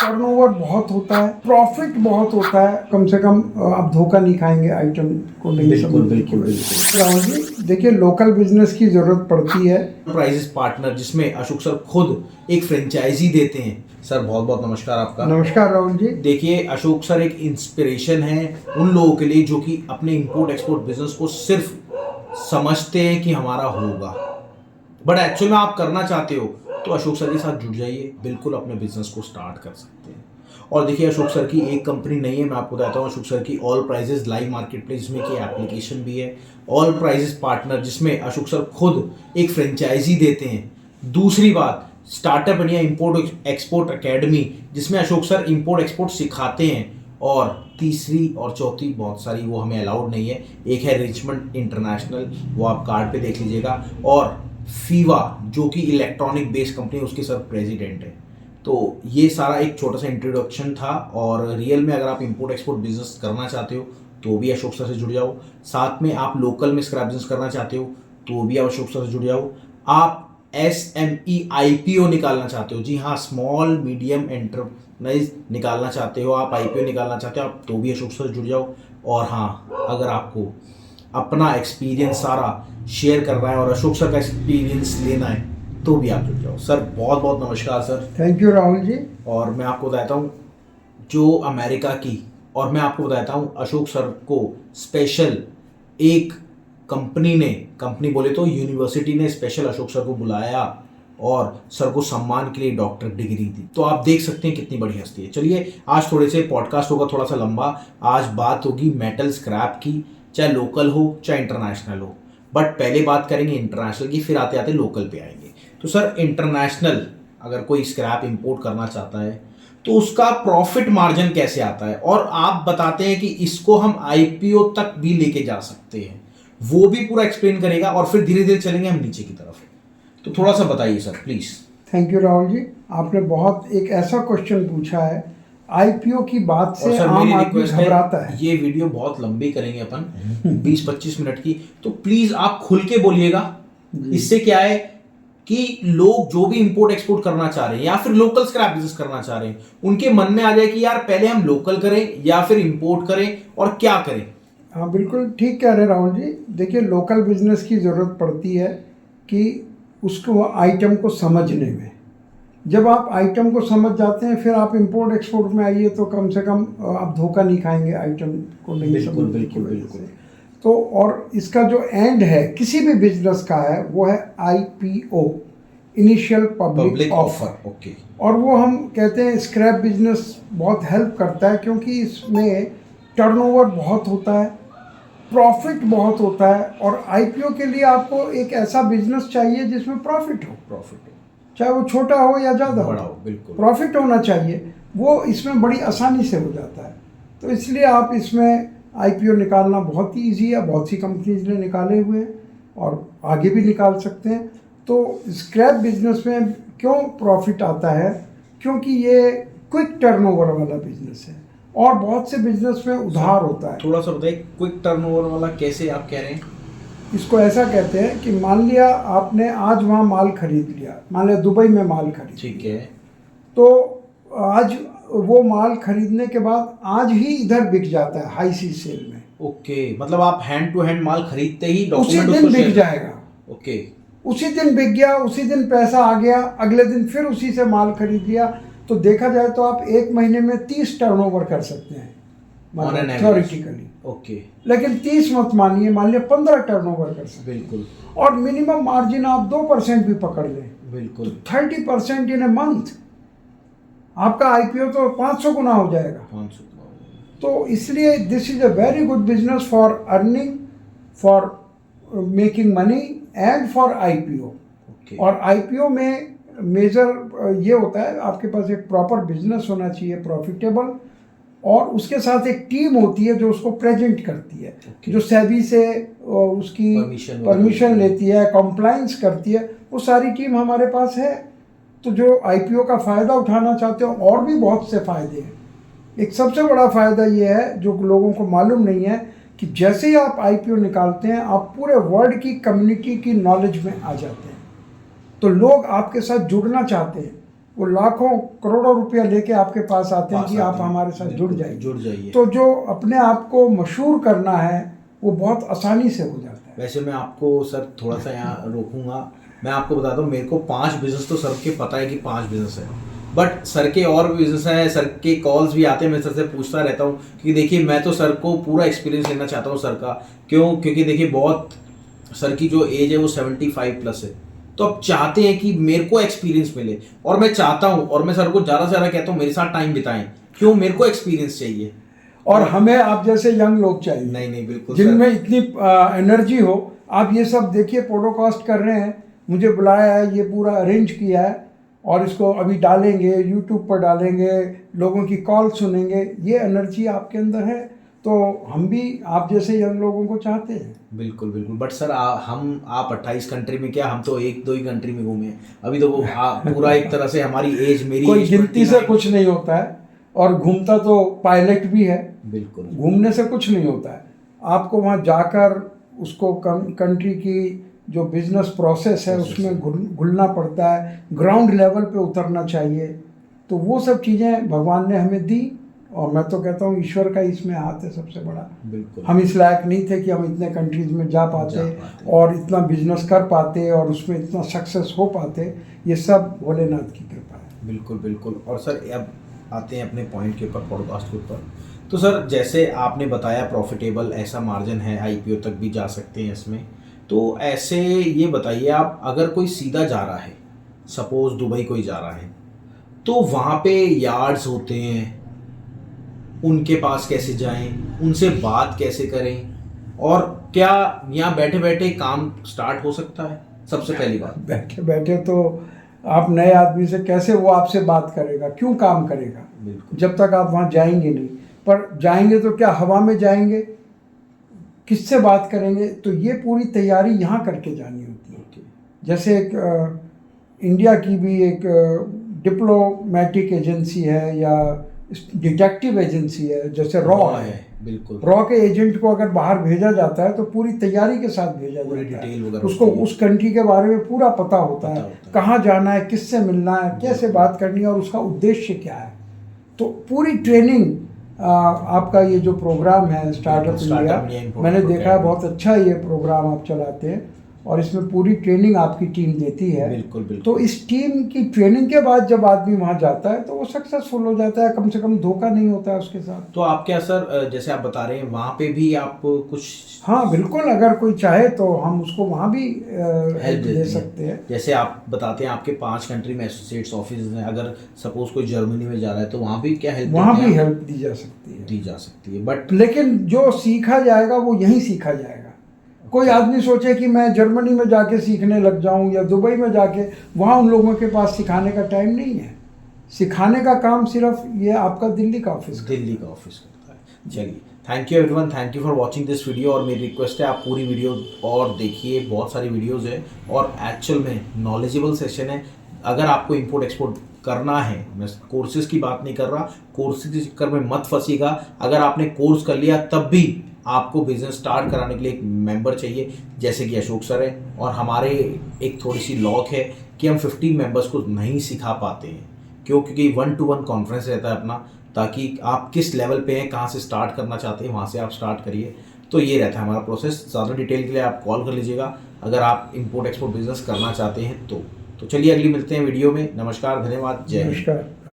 Turnover बहुत होता है, प्रॉफिट बहुत होता है, कम से कम आप धोखा नहीं खाएंगे आइटम को नहीं बिल्कुल समझने की बिल्कुल वजह से। बिल्कुल। राहुल जी देखिए, लोकल बिजनेस की जरूरत पड़ती है। प्राइजेस पार्टनर जिसमें अशोक सर खुद एक फ्रेंचाइजी देते हैं। सर बहुत बहुत नमस्कार आपका। नमस्कार राहुल जी। देखिए, अशोक सर एक इंस्पिरेशन है उन लोगों के लिए जो कि अपने इंपोर्ट एक्सपोर्ट बिजनेस को सिर्फ समझते हैं कि हमारा होगा, बट एक्चुअल में आप करना चाहते हो तो अशोक सर के साथ जुड़ जाइए, बिल्कुल अपने बिजनेस को स्टार्ट कर सकते हैं। और देखिए, अशोक सर की एक कंपनी नहीं है, मैं आपको बताता हूँ। अशोक सर की all prices live market place में की एप्लीकेशन भी है, ऑल प्राइजेस पार्टनर जिसमें अशोक सर खुद एक फ्रेंचाइजी देते हैं। दूसरी बात, startup India import export academy जिसमें अशोक सर इंपोर्ट एक्सपोर्ट सिखाते हैं। और तीसरी और चौथी बहुत सारी, वो हमें अलाउड नहीं है। एक है रिचमंड इंटरनेशनल, वो आप कार्ड पे देख लीजिएगा। और फीवा जो कि इलेक्ट्रॉनिक बेस्ड कंपनी, उसके सर प्रेसिडेंट है। तो ये सारा एक छोटा सा इंट्रोडक्शन था। और रियल में अगर आप इंपोर्ट एक्सपोर्ट बिजनेस करना चाहते हो तो भी अशोक सर से जुड़ जाओ। साथ में आप लोकल में स्क्रैप बिजनेस करना चाहते हो तो भी आप अशोक सर से जुड़ जाओ। आप SME IPO निकालना चाहते हो, जी हाँ, स्मॉल मीडियम एंटरप्राइज निकालना चाहते हो, आप IPO निकालना चाहते हो आप तो भी अशोक सर से जुड़ जाओ। और हाँ, अगर आपको अपना एक्सपीरियंस सारा शेयर करना है और अशोक सर का एक्सपीरियंस लेना है तो भी आप जुड़ जाओ। सर बहुत बहुत नमस्कार सर। थैंक यू राहुल जी। और मैं आपको बताता हूँ जो अमेरिका की, और मैं आपको बताता हूँ अशोक सर को स्पेशल एक कंपनी बोले तो यूनिवर्सिटी ने स्पेशल अशोक सर को बुलाया और सर को सम्मान के लिए डॉक्टर डिग्री दी। तो आप देख सकते हैं कितनी बड़ी हस्ती है। चलिए, आज थोड़े से पॉडकास्ट होगा थोड़ा सा लंबा। आज बात होगी मेटल स्क्रैप की, चाहे लोकल हो चाहे इंटरनेशनल हो। बट पहले बात करेंगे इंटरनेशनल की, फिर आते आते लोकल पे आएंगे। तो सर, इंटरनेशनल अगर कोई स्क्रैप इंपोर्ट करना चाहता है तो उसका प्रॉफिट मार्जिन कैसे आता है, और आप बताते हैं कि इसको हम IPO तक भी लेके जा सकते हैं, वो भी पूरा एक्सप्लेन करेगा। और फिर धीरे धीरे चलेंगे हम नीचे की तरफ। तो थोड़ा सा बताइए sir please. Thank you Rahul ji, आपने बहुत एक ऐसा क्वेश्चन पूछा है। IPO की बात से आम आदमी घबराता है। ये वीडियो बहुत लंबी करेंगे अपन 20-25 मिनट की, तो प्लीज आप खुल के बोलिएगा। इससे क्या है कि लोग जो भी इंपोर्ट एक्सपोर्ट करना चाह रहे हैं या फिर लोकल स्क्रैप बिजनेस करना चाह रहे हैं, उनके मन में आ जाए कि यार पहले हम लोकल करें या फिर इंपोर्ट करें और क्या करें। हाँ बिल्कुल ठीक कह रहे हैं राहुल जी। देखिए, लोकल बिजनेस की ज़रूरत पड़ती है कि उसको आइटम को समझने में। जब आप आइटम को समझ जाते हैं फिर आप इंपोर्ट एक्सपोर्ट में आइए तो कम से कम आप धोखा नहीं खाएंगे आइटम को नहीं समझने की वजह से। तो और इसका जो एंड है किसी भी बिजनेस का है वो है IPO, initial public offer. Okay. और वो हम कहते हैं स्क्रैप बिजनेस बहुत हेल्प करता है क्योंकि इसमें टर्नओवर बहुत होता है, प्रॉफिट बहुत होता है। और IPO के लिए आपको एक ऐसा बिजनेस चाहिए जिसमें प्रॉफिट हो, चाहे वो छोटा हो या ज़्यादा बड़ा हो, बिल्कुल प्रॉफिट होना चाहिए। वो इसमें बड़ी आसानी से हो जाता है। तो इसलिए आप इसमें IPO निकालना बहुत ही ईजी है, बहुत सी कंपनीज ने निकाले हुए हैं और आगे भी निकाल सकते हैं। तो स्क्रैप बिजनेस में क्यों प्रॉफिट आता है? क्योंकि ये क्विक टर्नओवर वाला बिजनेस है और बहुत से बिजनेस में उधार होता है। थोड़ा सा बताइए, क्विक टर्नओवर वाला कैसे आप कह रहे हैं? इसको ऐसा कहते हैं कि मान लिया आपने आज वहाँ माल खरीद लिया, मान लिया दुबई में माल खरीद, ठीक है, तो आज वो माल खरीदने के बाद आज ही इधर बिक जाता है हाई सी सेल में। ओके, मतलब आप हैंड टू हैंड माल खरीदते ही उसी डॉक्यूमेंट दिन बिक जाएगा। ओके, उसी दिन बिक गया, उसी दिन पैसा आ गया, अगले दिन फिर उसी से माल खरीद लिया। तो देखा जाए तो आप एक महीने में 30 टर्नओवर कर सकते हैं थ्योरेटिकली। ओके, लेकिन 30 मत मानिए, मान लिया 15 टर्नओवर कर सकते हैं। बिल्कुल। और मिनिमम मार्जिन आप 2% भी पकड़ लें, बिल्कुल, 30% इन ए मंथ, आपका IPO तो 500 गुना हो जाएगा। 500। तो इसलिए this is a very good business for earning, for making money and for IPO। और IPO में मेजर ये होता है, आपके पास एक प्रॉपर बिजनेस होना चाहिए, प्रॉफिटेबल, और उसके साथ एक टीम होती है जो उसको प्रेजेंट करती है, जो सेबी से उसकी परमिशन लेती है, कंप्लाइंस करती है। वो सारी टीम हमारे पास है। तो जो IPO का फ़ायदा उठाना चाहते हो, और भी बहुत से फ़ायदे हैं। एक सबसे बड़ा फ़ायदा ये है जो लोगों को मालूम नहीं है कि जैसे ही आप IPO निकालते हैं आप पूरे वर्ल्ड की कम्युनिटी की नॉलेज में आ जाते हैं। तो लोग आपके साथ जुड़ना चाहते हैं। वो लाखों करोड़ों रुपया लेके आपके पास आते हैं कि आप हमारे साथ जुड़ जाइए। तो जो अपने आप को मशहूर करना है वो बहुत आसानी से हो जाता है। वैसे मैं आपको सर थोड़ा सा यहाँ रोकूंगा, मैं आपको बताता हूँ, मेरे को 5 बिजनेस तो सर के पता है कि 5 बिजनेस है, बट सर के और भी बिजनेस है, सर के कॉल्स भी आते हैं, मैं सर से पूछता रहता हूँ कि देखिए मैं तो सर को पूरा एक्सपीरियंस लेना चाहता हूँ सर का। क्यों? क्योंकि देखिए बहुत सर की जो एज है वो 75 प्लस है, तो अब चाहते हैं कि मेरे को एक्सपीरियंस मिले, और मैं चाहता हूँ और मैं सर को ज़्यादा से ज़्यादा कहता हूँ मेरे साथ टाइम बिताएं। क्यों? मेरे को एक्सपीरियंस चाहिए और हमें आप जैसे यंग लोग चाहिए। नहीं बिल्कुल, जिनमें इतनी एनर्जी हो। आप ये सब देखिए पॉडकास्ट कर रहे हैं, मुझे बुलाया है, ये पूरा अरेंज किया है और इसको अभी डालेंगे, यूट्यूब पर डालेंगे, लोगों की कॉल सुनेंगे, ये एनर्जी आपके अंदर है, तो हम भी आप जैसे यंग लोगों को चाहते हैं। बिल्कुल बिल्कुल। बट सर आप 28 कंट्री में, क्या हम तो 1-2 ही कंट्री में घूमे हैं अभी, तो वो पूरा एक तरह से हमारी एज, मेरी कोई गिनती से कुछ नहीं होता है, और घूमता तो पायलट भी है। बिल्कुल, घूमने से कुछ नहीं होता है, आपको वहाँ जाकर उसको कंट्री की जो बिजनेस प्रोसेस है उसमें घुलना पड़ता है, ग्राउंड लेवल पे उतरना चाहिए। तो वो सब चीज़ें भगवान ने हमें दी, और मैं तो कहता हूँ ईश्वर का इसमें हाथ है सबसे बड़ा। बिल्कुल। हम इस लायक नहीं थे कि हम इतने कंट्रीज में जा पाते और इतना बिजनेस कर पाते और उसमें इतना सक्सेस हो पाते। ये सब भोलेनाथ की कृपा है। बिल्कुल बिल्कुल। और सर अब आते हैं अपने पॉइंट के ऊपर, पॉडकास्ट के ऊपर। तो सर जैसे आपने बताया प्रॉफिटेबल ऐसा मार्जिन है, आईपीओ तक भी जा सकते हैं इसमें, तो ऐसे ये बताइए आप, अगर कोई सीधा जा रहा है, सपोज दुबई कोई जा रहा है, तो वहाँ पे यार्ड्स होते हैं, उनके पास कैसे जाएं, उनसे बात कैसे करें, और क्या यहाँ बैठे बैठे काम स्टार्ट हो सकता है? सबसे पहली बात, बैठे बैठे तो आप नए आदमी से कैसे वो आपसे बात करेगा, क्यों काम करेगा? बिल्कुल। जब तक आप वहाँ जाएंगे नहीं। पर जाएंगे तो क्या हवा में जाएंगे, किससे बात करेंगे? तो ये पूरी तैयारी यहाँ करके जानी होती है। जैसे एक इंडिया की भी एक डिप्लोमेटिक एजेंसी है या डिटेक्टिव एजेंसी है, जैसे रॉ है। बिल्कुल। रॉ के एजेंट को अगर बाहर भेजा जाता है तो पूरी तैयारी के साथ भेजा जाता है, उसको उस कंट्री के बारे में पूरा पता होता है, कहाँ जाना है, किससे मिलना है, कैसे बात करनी है और उसका उद्देश्य क्या है। तो पूरी ट्रेनिंग आपका ये जो प्रोग्राम है स्टार्टअप इंडिया, मैंने देखा है बहुत अच्छा ये प्रोग्राम आप चलाते हैं, और इसमें पूरी ट्रेनिंग आपकी टीम देती है। बिल्कुल बिल्कुल। तो इस टीम की ट्रेनिंग के बाद जब आदमी वहाँ जाता है तो वो सक्सेसफुल हो जाता है, कम से कम धोखा नहीं होता है उसके साथ। तो आप क्या सर, जैसे आप बता रहे हैं वहाँ पे भी आप कुछ? हाँ बिल्कुल, अगर कोई चाहे तो हम उसको वहाँ भी हेल्प दे सकते हैं। जैसे आप बताते हैं आपके 5 कंट्री में एसोसिएट्स ऑफिस हैं, अगर सपोज कोई जर्मनी में जा रहा है तो वहाँ भी क्या हेल्प? वहाँ भी हेल्प दी जा सकती है। बट लेकिन जो सीखा जाएगा वो यहीं सीखा जाएगा। कोई आदमी सोचे कि मैं जर्मनी में जाके सीखने लग जाऊं या दुबई में जाके, वहाँ उन लोगों के पास सिखाने का टाइम नहीं है। सिखाने का काम सिर्फ ये आपका दिल्ली का ऑफिस करता है। चलिए, thank you everyone, thank you for watching this video. और मेरी रिक्वेस्ट है आप पूरी वीडियो और देखिए, बहुत सारी वीडियोज़ है और एक्चुअल में नॉलेजेबल सेशन है। अगर आपको इंपोर्ट एक्सपोर्ट करना है, मैं कोर्सेज की बात नहीं कर रहा, कोर्सेज के चक्कर में मत फंसीगा। अगर आपने कोर्स कर लिया तब भी आपको बिजनेस स्टार्ट कराने के लिए एक मेंबर चाहिए, जैसे कि अशोक सर है। और हमारे एक थोड़ी सी लॉक है कि हम 15 मेंबर्स को नहीं सिखा पाते हैं। क्यों? क्योंकि 1-to-1 कॉन्फ्रेंस रहता है अपना, ताकि आप किस लेवल पे हैं, कहाँ से स्टार्ट करना चाहते हैं, वहाँ से आप स्टार्ट करिए। तो ये रहता है हमारा प्रोसेस। ज़्यादा डिटेल के लिए आप कॉल कर लीजिएगा अगर आप इंपोर्ट एक्सपोर्ट बिजनेस करना चाहते हैं तो चलिए अगली मिलते हैं वीडियो में। नमस्कार, धन्यवाद, जय हिंद। नमस्कार।